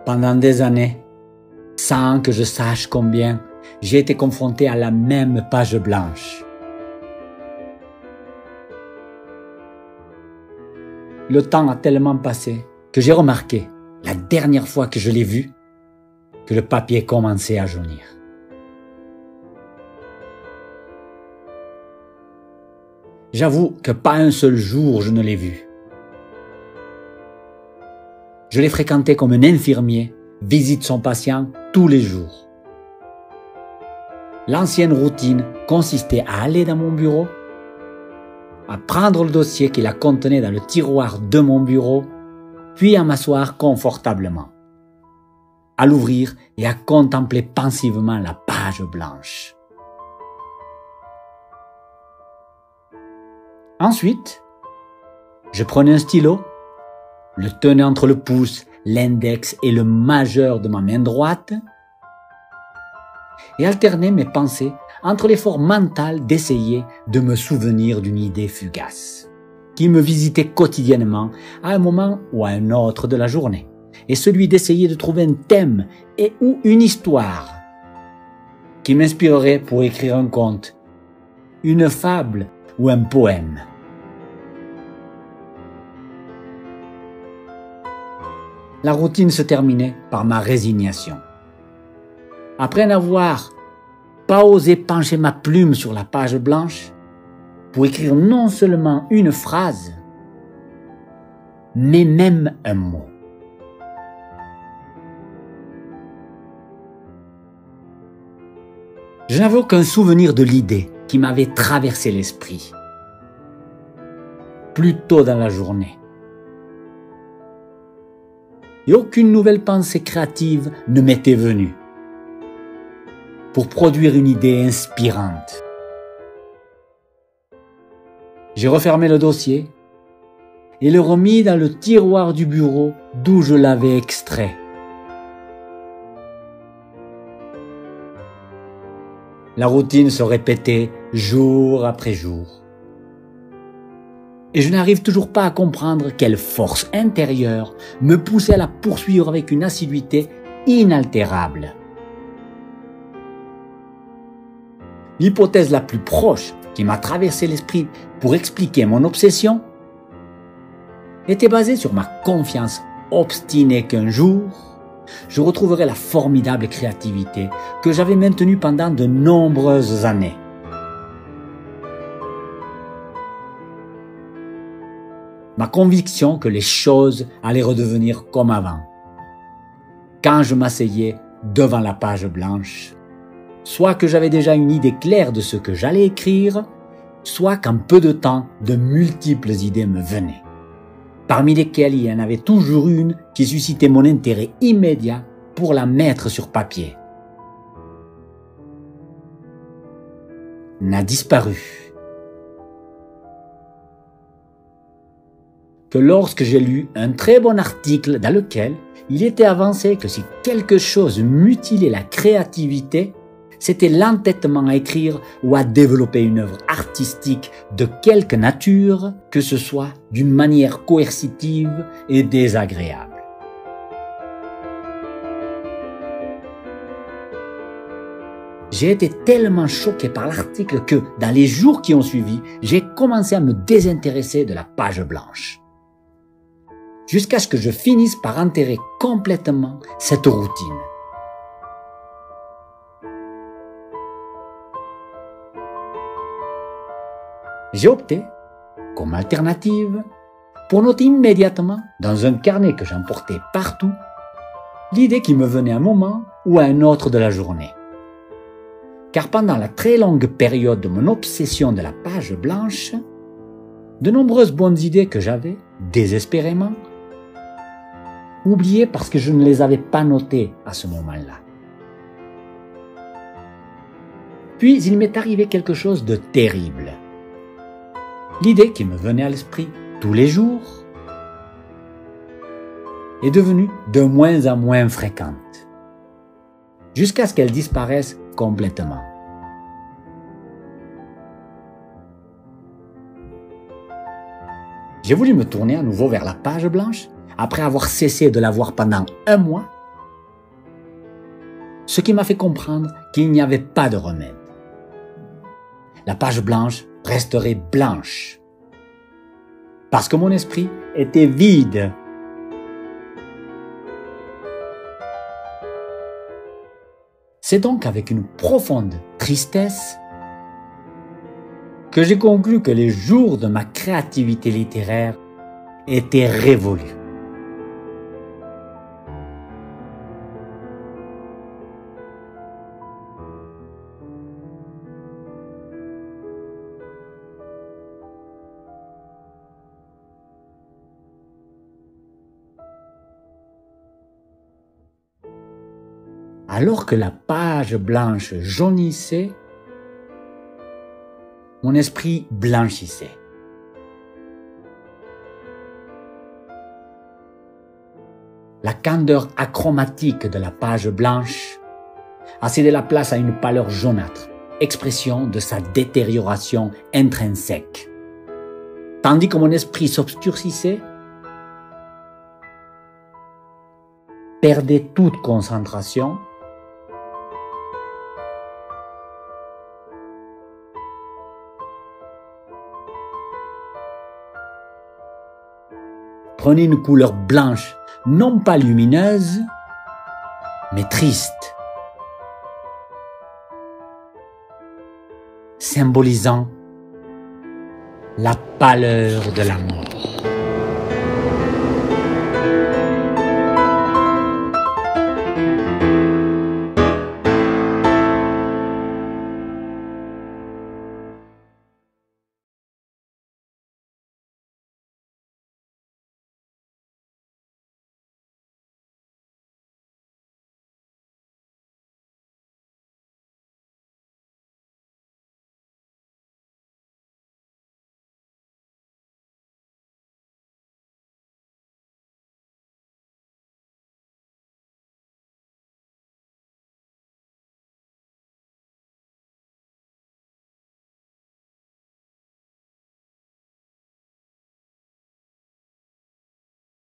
Pendant des années, sans que je sache combien, j'ai été confronté à la même page blanche. Le temps a tellement passé que j'ai remarqué, la dernière fois que je l'ai vu, que le papier commençait à jaunir. J'avoue que pas un seul jour je ne l'ai vu. Je l'ai fréquenté comme un infirmier visite son patient tous les jours. L'ancienne routine consistait à aller dans mon bureau, à prendre le dossier qui la contenait dans le tiroir de mon bureau, puis à m'asseoir confortablement, à l'ouvrir et à contempler pensivement la page blanche. Ensuite, je prenais un stylo, le tenais entre le pouce, l'index et le majeur de ma main droite et alternais mes pensées entre l'effort mental d'essayer de me souvenir d'une idée fugace qui me visitait quotidiennement à un moment ou à un autre de la journée et celui d'essayer de trouver un thème et ou une histoire qui m'inspirerait pour écrire un conte, une fable ou un poème. La routine se terminait par ma résignation. Après n'avoir pas osé pencher ma plume sur la page blanche pour écrire non seulement une phrase, mais même un mot. Je n'avais aucun souvenir de l'idée qui m'avait traversé l'esprit. Plus tôt dans la journée. Et aucune nouvelle pensée créative ne m'était venue pour produire une idée inspirante. J'ai refermé le dossier et le remis dans le tiroir du bureau d'où je l'avais extrait. La routine se répétait jour après jour. Et je n'arrive toujours pas à comprendre quelle force intérieure me poussait à la poursuivre avec une assiduité inaltérable. L'hypothèse la plus proche qui m'a traversé l'esprit pour expliquer mon obsession était basée sur ma confiance obstinée qu'un jour, je retrouverais la formidable créativité que j'avais maintenue pendant de nombreuses années. Ma conviction que les choses allaient redevenir comme avant. Quand je m'asseyais devant la page blanche, soit que j'avais déjà une idée claire de ce que j'allais écrire, soit qu'en peu de temps, de multiples idées me venaient, parmi lesquelles il y en avait toujours une qui suscitait mon intérêt immédiat pour la mettre sur papier. N'a disparu que lorsque j'ai lu un très bon article dans lequel il était avancé que si quelque chose mutilait la créativité, c'était l'entêtement à écrire ou à développer une œuvre artistique de quelque nature que ce soit d'une manière coercitive et désagréable. J'ai été tellement choqué par l'article que, dans les jours qui ont suivi, j'ai commencé à me désintéresser de la page blanche. Jusqu'à ce que je finisse par enterrer complètement cette routine. J'ai opté, comme alternative, pour noter immédiatement, dans un carnet que j'emportais partout, l'idée qui me venait à un moment ou à un autre de la journée. Car pendant la très longue période de mon obsession de la page blanche, de nombreuses bonnes idées que j'avais, désespérément, oubliées parce que je ne les avais pas notées à ce moment-là. Puis il m'est arrivé quelque chose de terrible. L'idée qui me venait à l'esprit tous les jours est devenue de moins en moins fréquente, jusqu'à ce qu'elle disparaisse complètement. J'ai voulu me tourner à nouveau vers la page blanche, après avoir cessé de la voir pendant un mois, ce qui m'a fait comprendre qu'il n'y avait pas de remède. La page blanche resterait blanche, parce que mon esprit était vide. C'est donc avec une profonde tristesse que j'ai conclu que les jours de ma créativité littéraire étaient révolus. Alors que la page blanche jaunissait, mon esprit blanchissait. La candeur achromatique de la page blanche a cédé la place à une pâleur jaunâtre, expression de sa détérioration intrinsèque. Tandis que mon esprit s'obscurcissait, perdait toute concentration, prenait une couleur blanche, non pas lumineuse, mais triste, symbolisant la pâleur de la mort.